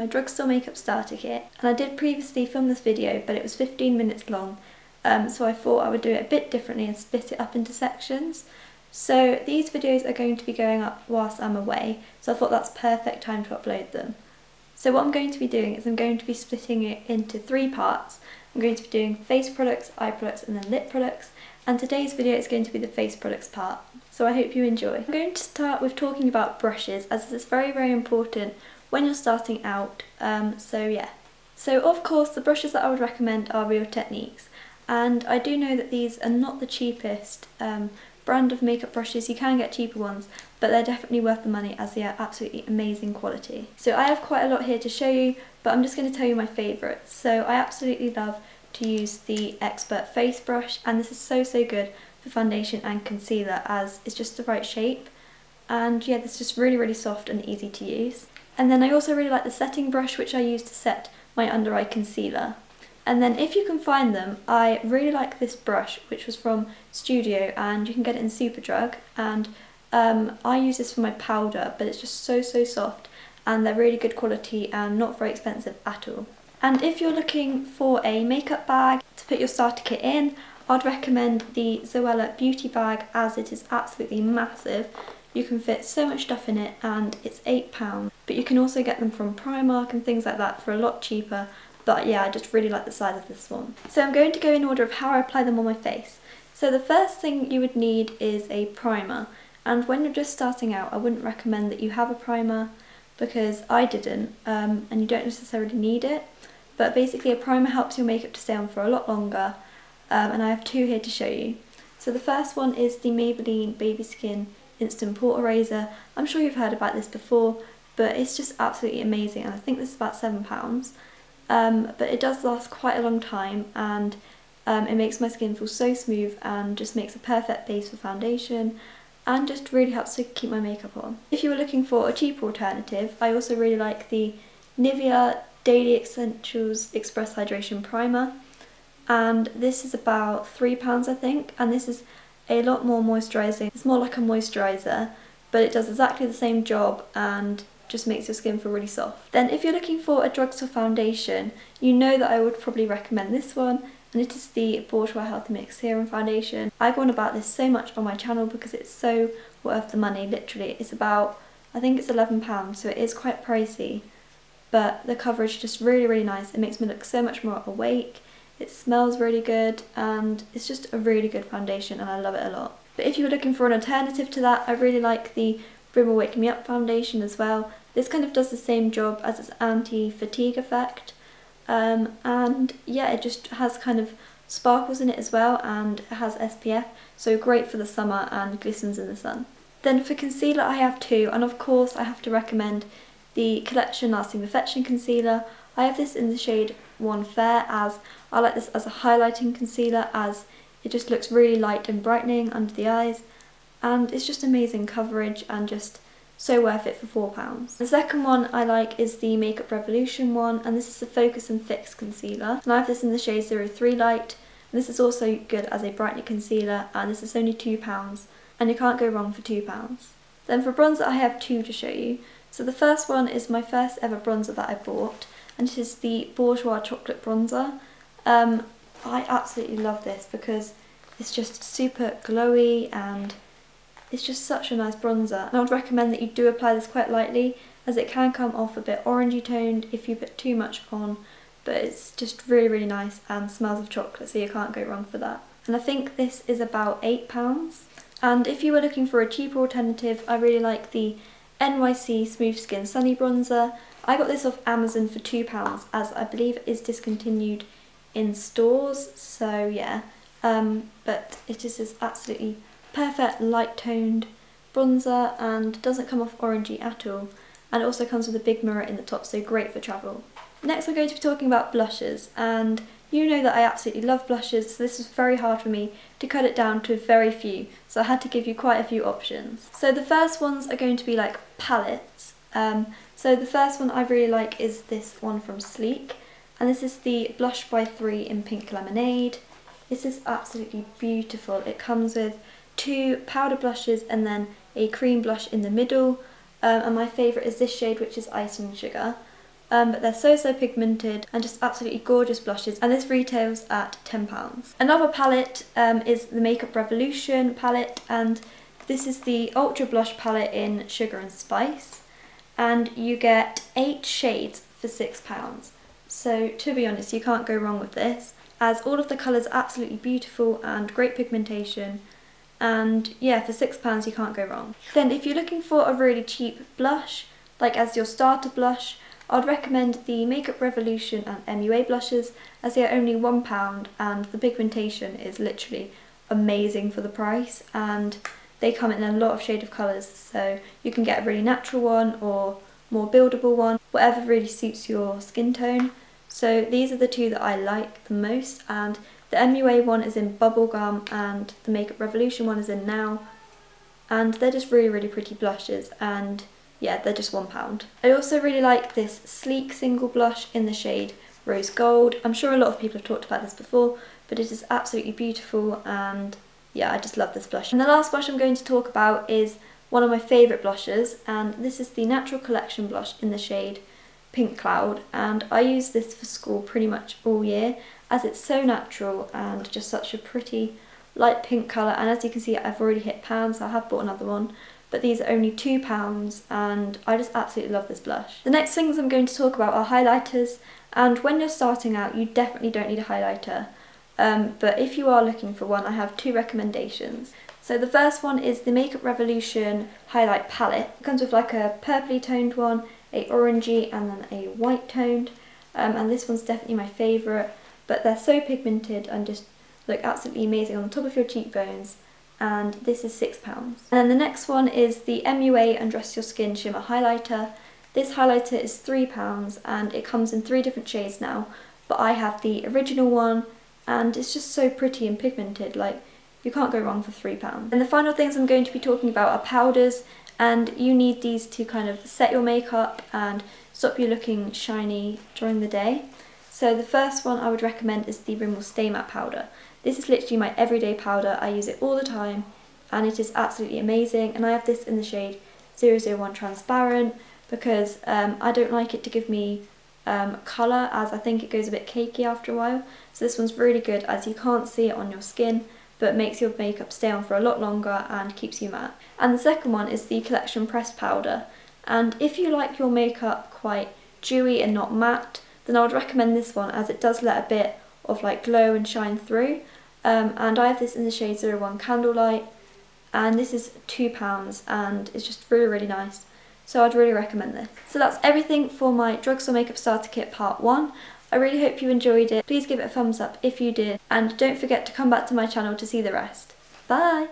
my Drugstore makeup starter kit, and I did previously film this video but it was 15 minutes long, so I thought I would do it a bit differently and split it up into sections. So these videos are going to be going up whilst I'm away, so I thought that's perfect time to upload them. So what I'm going to be doing is I'm going to be splitting it into 3 parts. I'm going to be doing face products, eye products and then lip products, and today's video is going to be the face products part, so I hope you enjoy. I'm going to start with talking about brushes, as this is very important when you're starting out, so yeah. So of course the brushes that I would recommend are Real Techniques, and I do know that these are not the cheapest brand of makeup brushes. You can get cheaper ones, but they're definitely worth the money as they are absolutely amazing quality. So I have quite a lot here to show you, but I'm just going to tell you my favourites. So I absolutely love to use the Expert Face Brush, and this is so good for foundation and concealer as it's just the right shape, and yeah, this is just really soft and easy to use. And then I also really like the setting brush, which I use to set my under eye concealer. And then if you can find them, I really like this brush, which was from Studio, and you can get it in Superdrug, and I use this for my powder, but it's just so soft, and they're really good quality and not very expensive at all. And if you're looking for a makeup bag to put your starter kit in, I'd recommend the Zoella Beauty Bag, as it is absolutely massive. You can fit so much stuff in it, and it's £8, but you can also get them from Primark and things like that for a lot cheaper. But yeah, I just really like the size of this one. So I'm going to go in order of how I apply them on my face. So the first thing you would need is a primer, and when you're just starting out I wouldn't recommend that you have a primer, because I didn't, and you don't necessarily need it, but basically a primer helps your makeup to stay on for a lot longer, and I have 2 here to show you. So the first one is the Maybelline Baby Skin Instant Pore Eraser. I'm sure you've heard about this before, but it's just absolutely amazing, and I think this is about £7. But it does last quite a long time, and it makes my skin feel so smooth and just makes a perfect base for foundation, and just really helps to keep my makeup on. If you were looking for a cheaper alternative, I also really like the Nivea Daily Essentials Express Hydration Primer, and this is about £3 I think, and this is a lot more moisturising. It's more like a moisturiser, but it does exactly the same job and just makes your skin feel really soft. Then if you're looking for a Drugstore foundation, you know that I would probably recommend this one, and it is the Beauticole Healthy Mix Serum Foundation. I go on about this so much on my channel because it's so worth the money, literally. It's about, I think it's £11, so it is quite pricey, but the coverage is just really nice. It makes me look so much more awake, it smells really good, and it's just a really good foundation, and I love it a lot. But if you're looking for an alternative to that, I really like the Rimmel Wake Me Up foundation as well. This kind of does the same job as its anti-fatigue effect, and yeah, it just has kind of sparkles in it as well, and it has SPF, so great for the summer and glistens in the sun. Then for concealer I have 2, and of course I have to recommend the Collection Lasting Perfection Concealer. I have this in the shade 1 Fair, as I like this as a highlighting concealer, as it just looks really light and brightening under the eyes, and it's just amazing coverage and just so worth it for £4. The second one I like is the Makeup Revolution one, and this is the Focus and Fix Concealer. And I have this in the shade 03 Light, and this is also good as a brightening concealer, and this is only £2, and you can't go wrong for £2. Then for bronzer I have 2 to show you. So the first one is my first ever bronzer that I bought, and it is the Bourjois Chocolate Bronzer. I absolutely love this because it's just super glowy, and it's just such a nice bronzer, and I would recommend that you do apply this quite lightly, as it can come off a bit orangey toned if you put too much on, but it's just really nice and smells of chocolate, so you can't go wrong for that. And I think this is about £8. And if you were looking for a cheaper alternative, I really like the NYC Smooth Skin Sunny Bronzer. I got this off Amazon for £2, as I believe it is discontinued in stores, so yeah, but it is this absolutely perfect light toned bronzer and doesn't come off orangey at all, and it also comes with a big mirror in the top, so great for travel. Next I'm going to be talking about blushes, and you know that I absolutely love blushes, so this was very hard for me to cut it down to very few, so I had to give you quite a few options. So the first ones are going to be like palettes. So the first one I really like is this one from Sleek, and this is the Blush by 3 in Pink Lemonade. This is absolutely beautiful. It comes with 2 powder blushes and then a cream blush in the middle, and my favourite is this shade, which is Ice and Sugar. but they're so pigmented and just absolutely gorgeous blushes, and this retails at £10. Another palette is the Makeup Revolution palette, and this is the Ultra Blush palette in Sugar and Spice, and you get 8 shades for £6. So to be honest, you can't go wrong with this, as all of the colours are absolutely beautiful and great pigmentation, and yeah, for £6 you can't go wrong. Then if you're looking for a really cheap blush, like as your starter blush, I'd recommend the Makeup Revolution and MUA blushes, as they are only £1 and the pigmentation is literally amazing for the price, and they come in a lot of shade of colours, so you can get a really natural one or more buildable one, whatever really suits your skin tone. So these are the two that I like the most, and the MUA one is in Bubblegum and the Makeup Revolution one is in Now, and they're just really pretty blushes, and yeah, they're just £1. I also really like this sleek single blush in the shade Rose Gold. I'm sure a lot of people have talked about this before, but it is absolutely beautiful, and yeah, I just love this blush. And the last blush I'm going to talk about is one of my favourite blushes, and this is the Natural Collection blush in the shade Pink Cloud, and I use this for school pretty much all year, as it's so natural and just such a pretty light pink colour. And as you can see, I've already hit pan, so I have bought another one, but these are only £2 and I just absolutely love this blush. The next things I'm going to talk about are highlighters, and when you're starting out you definitely don't need a highlighter, but if you are looking for one, I have 2 recommendations. So the first one is the Makeup Revolution highlight palette. It comes with like a purpley toned one, a orangey, and then a white toned, and this one's definitely my favourite, but they're so pigmented and just look absolutely amazing on the top of your cheekbones, and this is £6. And then the next one is the MUA Undress Your Skin Shimmer Highlighter. This highlighter is £3 and it comes in 3 different shades now, but I have the original one and it's just so pretty and pigmented, like you can't go wrong for £3. And the final things I'm going to be talking about are powders, and you need these to kind of set your makeup and stop you looking shiny during the day. So the first one I would recommend is the Rimmel Stay Matte powder. This is literally my everyday powder, I use it all the time and it is absolutely amazing, and I have this in the shade 001 Transparent because I don't like it to give me colour, as I think it goes a bit cakey after a while. So this one's really good as you can't see it on your skin, but makes your makeup stay on for a lot longer and keeps you matte. And the second one is the Collection Pressed Powder, and if you like your makeup quite dewy and not matte, then I would recommend this one as it does let a bit of like glow and shine through, and I have this in the shade 01 Candlelight, and this is £2 and it's just really nice, so I'd really recommend this. So that's everything for my Drugstore Makeup Starter Kit Part 1. I really hope you enjoyed it. Please give it a thumbs up if you did, and don't forget to come back to my channel to see the rest. Bye!